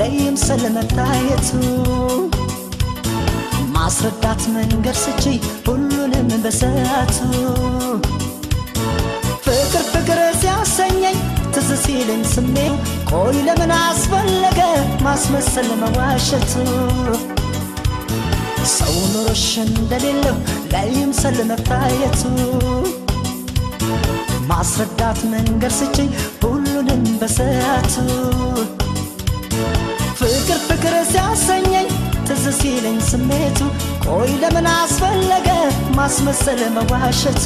ለይምሰል መታየቱ ማስረዳት መንገር ስቺ ሁሉንም በሰዓቱ ፍቅር ፍቅር ሲያሰኘኝ ትዝ ሲለኝ ስሜው ቆይ ለምን አስፈለገ ማስመሰል መዋሸቱ ሰው ኑሮሽ እንደሌለው ለይምሰል መታየቱ ማስረዳት መንገር ስቺ ሁሉንም በሰዓቱ ፍቅር ፍቅር ሲያሰኘኝ ትዝ ሲለኝ ስሜቱ ቆይ ለምን አስፈለገ ማስመሰል መዋሸቱ